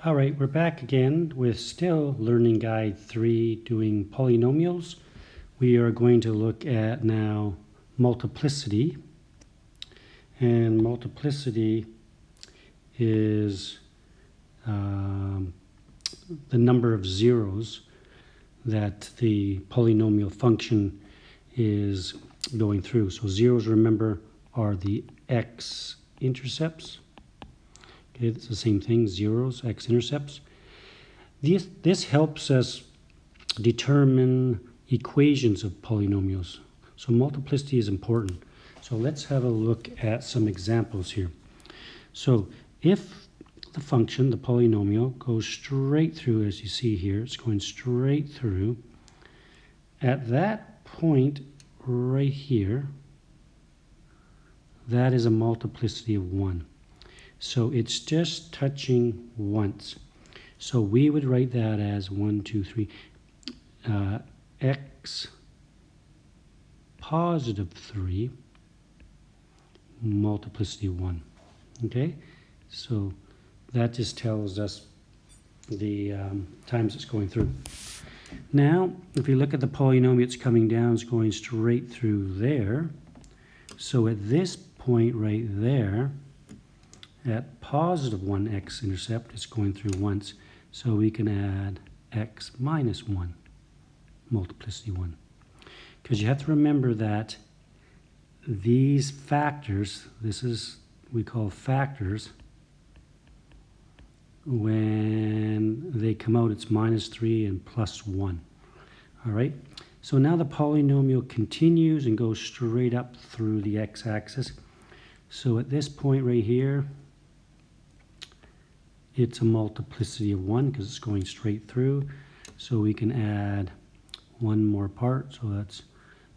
All right, we're back again with still Learning Guide 3 doing polynomials. We are going to look at now multiplicity. And multiplicity is the number of zeros that the polynomial function is going through. So zeros, remember, are the x-intercepts. Okay, it's the same thing, zeros, x-intercepts. This helps us determine equations of polynomials. So multiplicity is important. So let's have a look at some examples here. So if the function, the polynomial, goes straight through, as you see here, it's going straight through. At that point right here, that is a multiplicity of 1. So it's just touching once. So we would write that as 1, 2, 3, x positive 3 multiplicity 1. Okay? So that just tells us the times it's going through. Now, if you look at the polynomial, it's coming down, it's going straight through there. So at this point right there, at positive 1 x-intercept, it's going through once. So we can add x minus 1, multiplicity 1. Because you have to remember that these factors, we call factors, when they come out, it's minus 3 and plus 1. All right? So now the polynomial continues and goes straight up through the x-axis. So at this point right here, it's a multiplicity of 1 because it's going straight through. So we can add one more part. So that's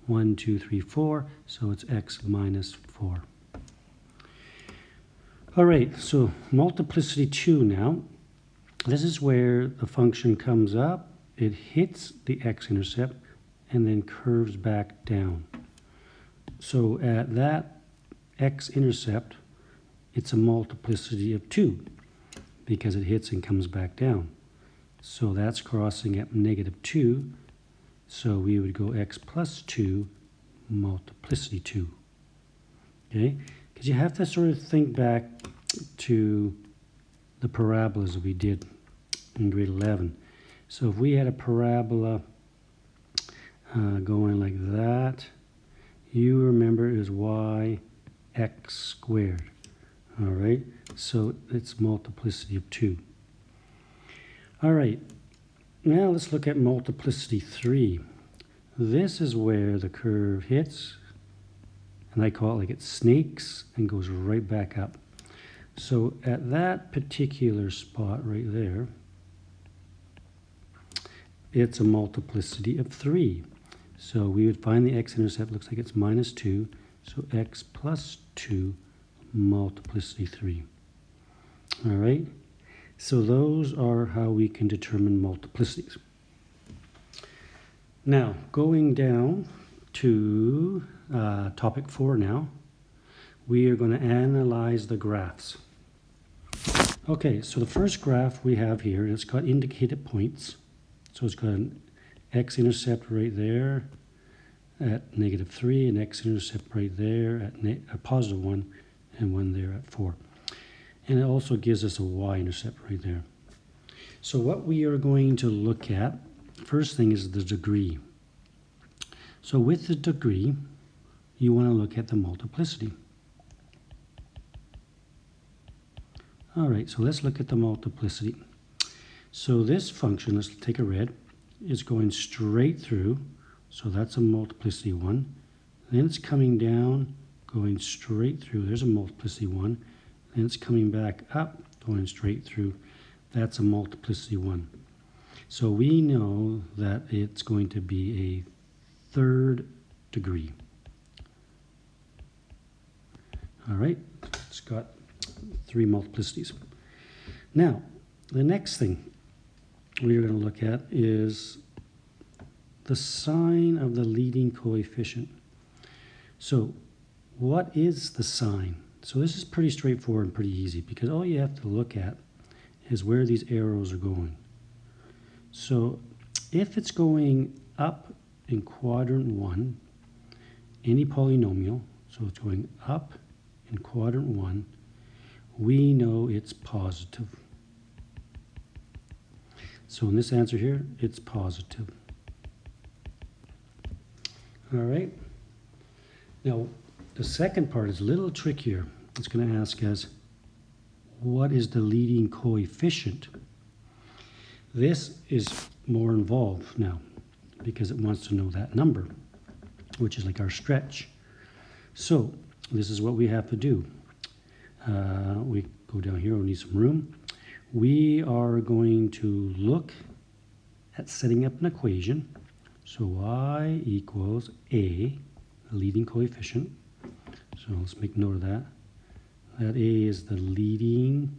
1, 2, 3, 4. So it's x minus 4. All right, so multiplicity 2 now. This is where the function comes up, it hits the x-intercept, and then curves back down. So at that x-intercept, it's a multiplicity of 2 because it hits and comes back down. So that's crossing at negative 2. So we would go x plus 2 multiplicity 2. Okay? Because you have to sort of think back to the parabolas we did in grade 11. So if we had a parabola going like that, you remember it is y x squared. All right, so it's multiplicity of 2. All right, now let's look at multiplicity 3. This is where the curve hits, and I call it like it snakes and goes right back up. So at that particular spot right there, it's a multiplicity of 3. So we would find the x-intercept, looks like it's minus 2, so x plus 2 multiplicity 3. All right, so those are how we can determine multiplicities. Now, going down to topic 4 now, we are going to analyze the graphs. Okay, so the first graph we have here, it's got indicated points. So it's got an x-intercept right there at negative 3, an x-intercept right there at a positive 1, and one there at 4. And it also gives us a y-intercept right there. So what we are going to look at, first thing is the degree. So with the degree, you want to look at the multiplicity. All right, so let's look at the multiplicity. So this function, let's take a red, is going straight through. So that's a multiplicity 1. Then it's coming down, going straight through. There's a multiplicity 1. Then it's coming back up, going straight through. That's a multiplicity 1. So we know that it's going to be a third degree. All right, it's got 3 multiplicities. Now, the next thing we're going to look at is the sign of the leading coefficient. So what is the sign? So this is pretty straightforward and pretty easy because all you have to look at is where these arrows are going. So if it's going up in quadrant 1, any polynomial, so it's going up in quadrant 1, we know it's positive. So in this answer here, it's positive. All right. Now, the second part is a little trickier. It's going to ask us, what is the leading coefficient? This is more involved now because it wants to know that number, which is like our stretch. So this is what we have to do. We go down here, we need some room. We are going to look at setting up an equation. So y equals a, the leading coefficient. So let's make note of that. That a is the leading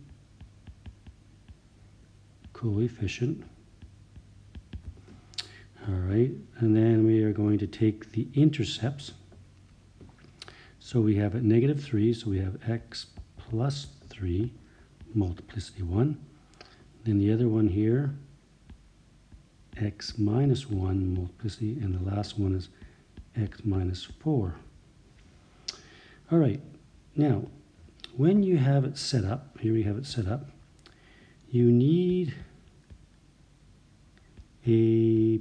coefficient. All right, and then we are going to take the intercepts. So we have at -3, so we have x plus 3, multiplicity 1. Then the other one here, x minus 1, multiplicity, and the last one is x minus 4. All right, now, when you have it set up, here we have it set up, you need a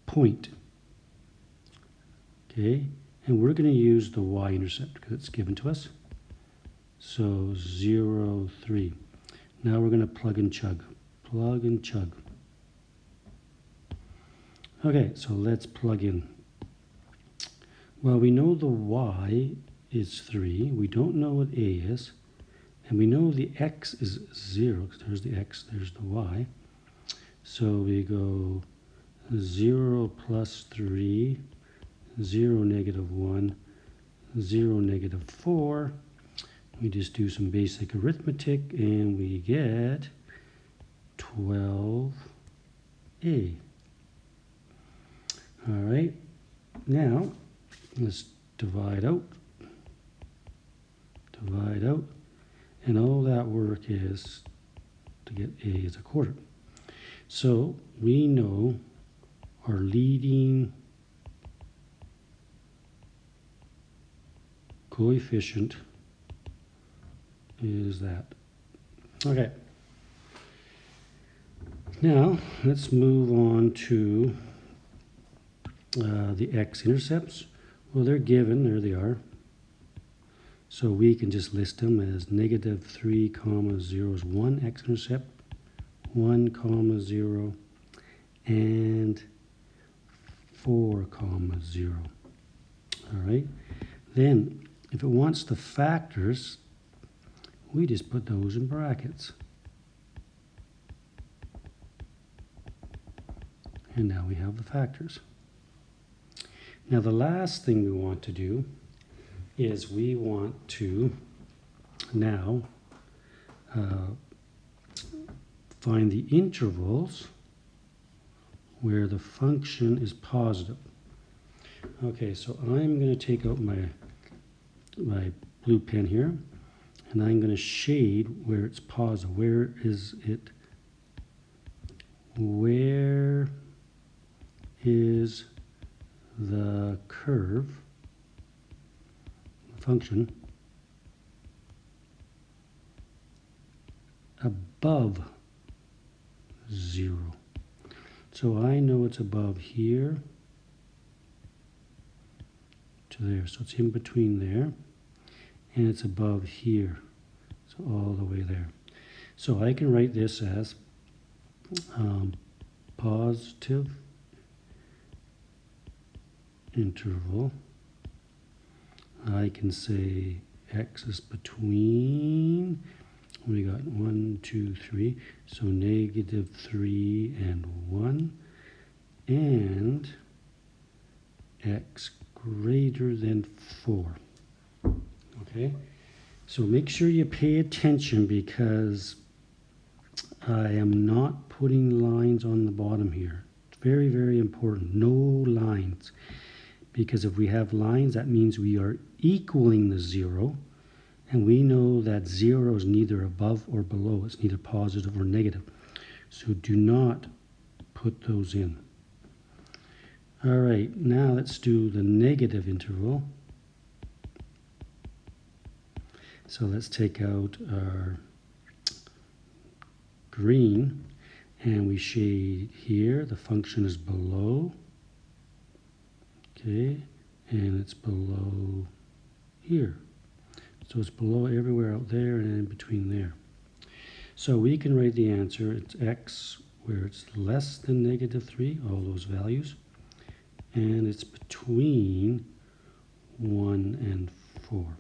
point, okay? And we're going to use the y-intercept because it's given to us. So 0, 3. Now we're going to plug and chug. Plug and chug. Okay, so let's plug in. Well, we know the y is 3. We don't know what a is. And we know the x is 0. There's the x, there's the y. So we go 0 plus 3, 0 negative 1, 0 negative 4. We just do some basic arithmetic and we get 12a. All right, now let's divide out, and all that work is to get a as a quarter. So we know our leading coefficient is that. Okay. Now let's move on to the x-intercepts. Well, they're given, there they are. So we can just list them as -3, 0 is 1 x-intercept, 1, 0, and 4, 0. All right. Then, if it wants the factors, we just put those in brackets. And now we have the factors. Now the last thing we want to do is we want to now find the intervals where the function is positive. Okay, so I'm going to take out my blue pen here, and I'm going to shade where it's positive. Where is it? Where is the curve, the function, above 0? So I know it's above here to there. So it's in between there, and it's above here. So all the way there. So I can write this as positive interval. I can say x is between, we got 1, 2, 3, so -3 and 1, and x greater than 4. Okay, so make sure you pay attention because I am not putting lines on the bottom here. It's very, very important. No lines. Because if we have lines, that means we are equaling the 0. And we know that 0 is neither above or below. It's neither positive or negative. So do not put those in. All right, now let's do the negative interval. So let's take out our green and we shade here. The function is below. Okay, and it's below here. So it's below everywhere out there and in between there. So we can write the answer. It's x where it's less than -3, all those values. And it's between 1 and 4.